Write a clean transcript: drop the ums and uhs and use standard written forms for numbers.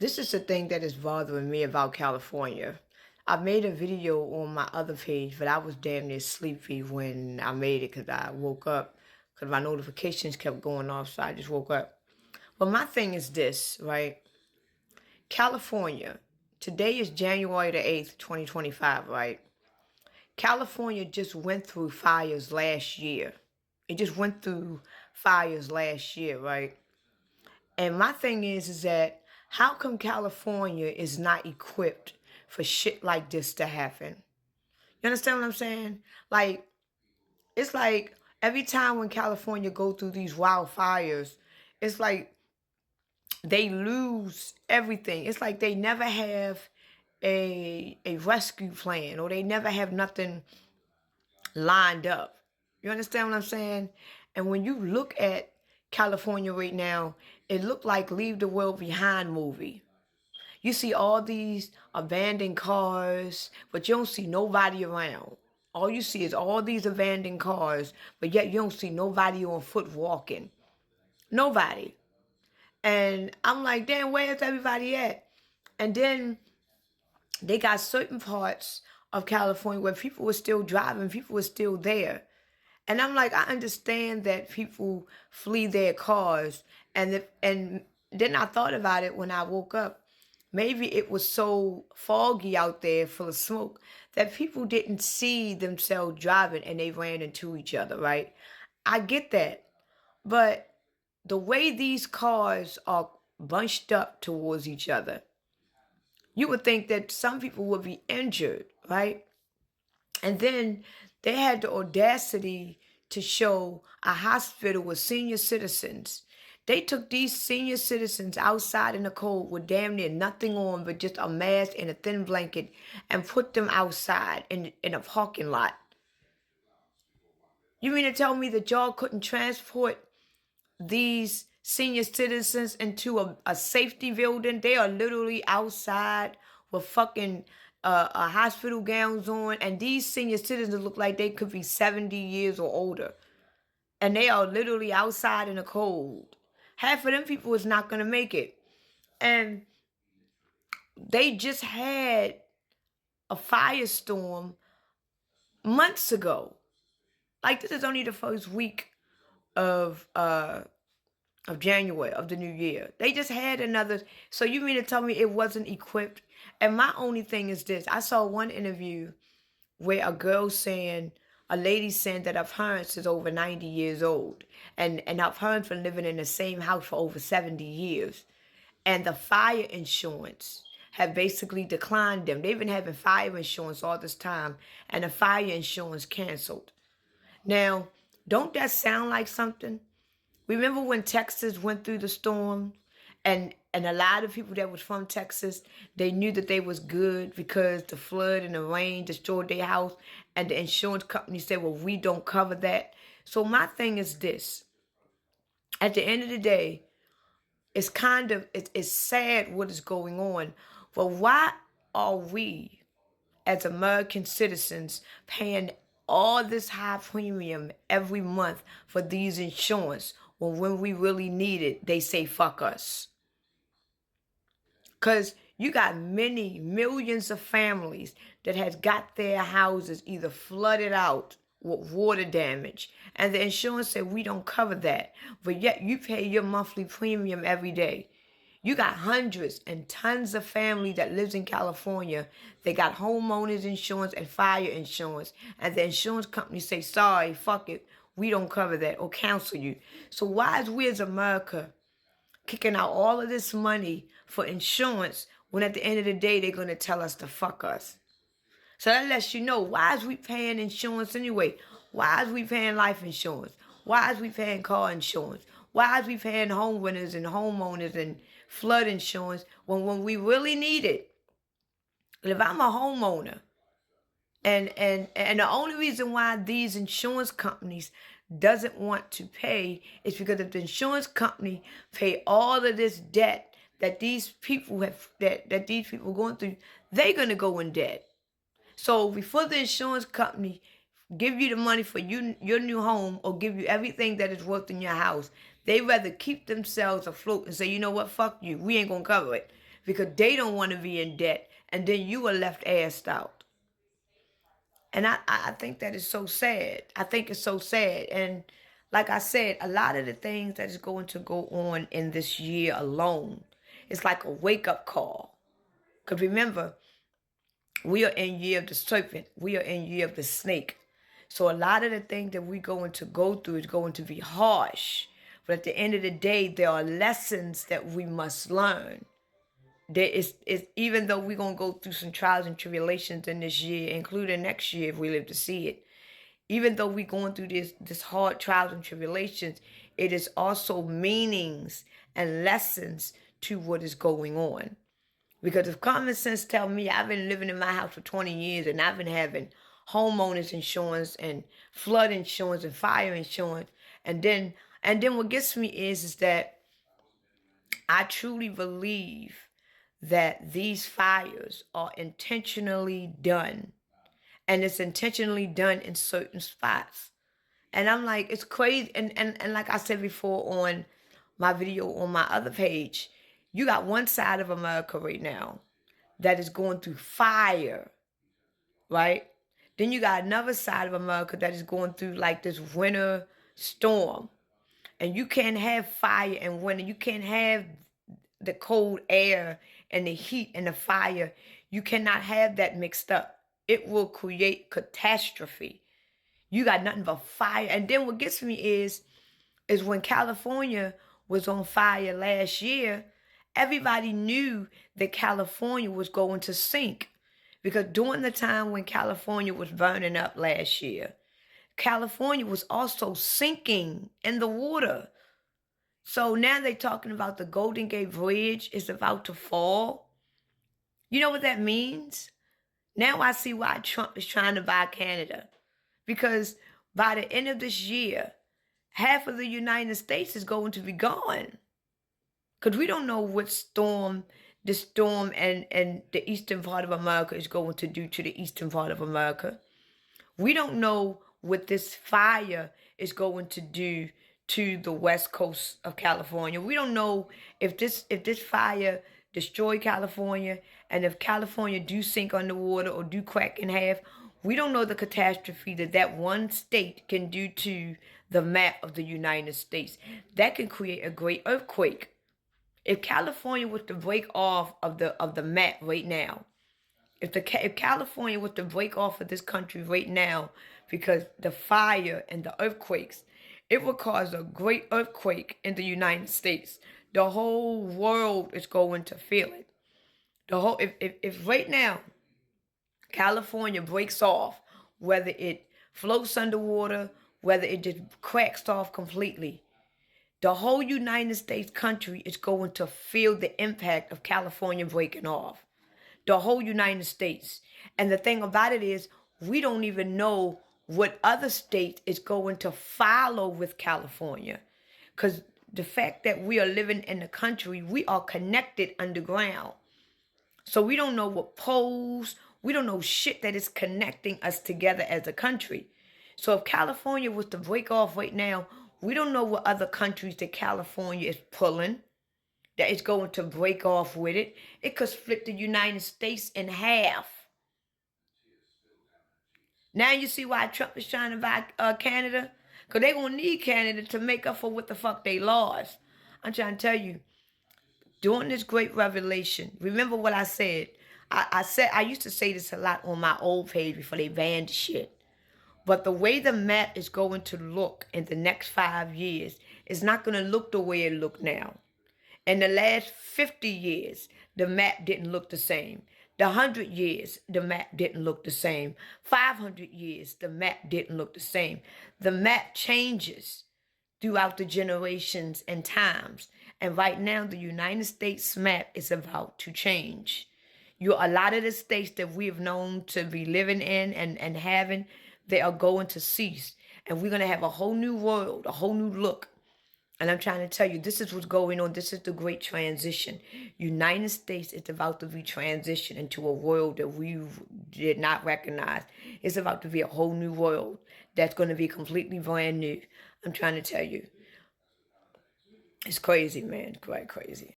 This is the thing that is bothering me about California. I made a video on my other page, but I was damn near sleepy when I made it because I woke up because my notifications kept going off, so I just woke up. But my thing is this, right? California, today is January the 8th, 2025, right? California just went through fires last year. It just went through fires last year, right? And my thing is that how come California is not equipped for shit like this to happen? You understand what I'm saying? Like, it's like every time when California go through these wildfires, it's like they lose everything. It's like they never have a rescue plan or they never have nothing lined up. You understand what I'm saying? And when you look at California right now, it looked like Leave the World Behind movie. You see all these abandoned cars, but you don't see nobody around. All you see is all these abandoned cars, but yet you don't see nobody on foot walking. Nobody. And I'm like, damn, where's everybody at? And then they got certain parts of California where people were still driving, people were still there. And I'm like, I understand that people flee their cars, and then I thought about it when I woke up. Maybe it was so foggy out there, full of smoke, that people didn't see themselves driving and they ran into each other, right? I get that, but the way these cars are bunched up towards each other, you would think that some people would be injured, right? And then they had the audacity to show a hospital with senior citizens. They took these senior citizens outside in the cold with damn near nothing on but just a mask and a thin blanket and put them outside in a parking lot. You mean to tell me that y'all couldn't transport these senior citizens into a safety building? They are literally outside with fucking hospital gowns on, and these senior citizens look like they could be 70 years or older, and they are literally outside in the cold. Half of them people is not gonna make it, and they just had a firestorm months ago. Like, this is only the first week of January of the new year. They just had another. So you mean to tell me it wasn't equipped? And my only thing is this: I saw one interview where a lady saying that her parents is over 90 years old, and her parents been living in the same house for over 70 years, and the fire insurance have basically declined them. They've been having fire insurance all this time, and the fire insurance canceled. Now, don't that sound like something? Remember when Texas went through the storm, and a lot of people that was from Texas, they knew that they was good because the flood and the rain destroyed their house, and the insurance company said, well, we don't cover that. So my thing is this: at the end of the day, it's sad what is going on, but why are we as American citizens paying all this high premium every month for these insurance when we really need it, they say fuck us? Because you got many millions of families that has got their houses either flooded out with water damage, and the insurance said we don't cover that, but yet you pay your monthly premium every day. You got hundreds and tons of family that lives in California. They got homeowners insurance and fire insurance, and the insurance company say, sorry, fuck it, we don't cover that or cancel you. So why is we as America kicking out all of this money for insurance when at the end of the day they're going to tell us to fuck us? So that lets you know, why is we paying insurance anyway? Why is we paying life insurance? Why is we paying car insurance? Why is we paying home renters and homeowners and flood insurance when we really need it? If I'm a homeowner, and the only reason why these insurance companies doesn't want to pay is because if the insurance company pay all of this debt that these people that these people are going through, they're gonna go in debt. So before the insurance company give you the money for your new home or give you everything that is worth in your house, they rather keep themselves afloat and say, you know what, fuck you, we ain't gonna cover it. because they don't want to be in debt, and then you are left assed out. And I think that is so sad. I think it's so sad. And like I said, a lot of the things that is going to go on in this year alone, it's like a wake-up call. Because remember, we are in year of the serpent. We are in year of the snake. So a lot of the things that we're going to go through is going to be harsh. But at the end of the day, there are lessons that we must learn. There is even though we're going to go through some trials and tribulations in this year, including next year if we live to see it, even though we're going through this hard trials and tribulations, it is also meanings and lessons to what is going on. Because if common sense tell me, I've been living in my house for 20 years and I've been having homeowners insurance and flood insurance and fire insurance, and then what gets me is that I truly believe that these fires are intentionally done, and it's intentionally done in certain spots. And I'm like, it's crazy. And like I said before on my video on my other page, you got one side of America right now that is going through fire, right? Then you got another side of America that is going through like this winter storm. And you can't have fire and winter. You can't have the cold air and the heat and the fire. You cannot have that mixed up. It will create catastrophe. You got nothing but fire. And then what gets me is when California was on fire last year, everybody knew that California was going to sink. Because during the time when California was burning up last year, California was also sinking in the water. So now they're talking about the Golden Gate Bridge is about to fall. You know what that means? Now I see why Trump is trying to buy Canada. Because by the end of this year, half of the United States is going to be gone. Because we don't know what storm and the eastern part of America is going to do to the eastern part of America. We don't know what this fire is going to do to the west coast of California. We don't know if this fire destroy California, and if California do sink underwater or do crack in half. We don't know the catastrophe that one state can do to the map of the United States. That can create a great earthquake. If California was to break off of the map right now, if California was to break off of this country right now because the fire and the earthquakes, it will cause a great earthquake in the United States. The whole world is going to feel it. If right now California breaks off, whether it floats underwater, whether it just cracks off completely, the whole United States country is going to feel the impact of California breaking off. The whole United States. And the thing about it is, we don't even know what other state is going to follow with California. Because the fact that we are living in the country, we are connected underground. So we don't know what poles, we don't know shit that is connecting us together as a country. So if California was to break off right now, we don't know what other countries that California is pulling that is going to break off with it. It could split the United States in half. Now you see why Trump is trying to buy Canada? Because they're going to need Canada to make up for what the fuck they lost. I'm trying to tell you, during this great revelation, remember what I said. I used to say this a lot on my old page before they banned the shit. But the way the map is going to look in the next 5 years is not going to look the way it look now. In the last 50 years, the map didn't look the same. The 100 years, the map didn't look the same. 500 years, the map didn't look the same. The map changes throughout the generations and times. And right now, the United States map is about to change. A lot of the states that we have known to be living in and having, they are going to cease. And we're going to have a whole new world, a whole new look. And I'm trying to tell you, this is what's going on. This is the great transition. United States is about to be transitioned into a world that we did not recognize. It's about to be a whole new world that's going to be completely brand new. I'm trying to tell you. It's crazy, man. Quite crazy.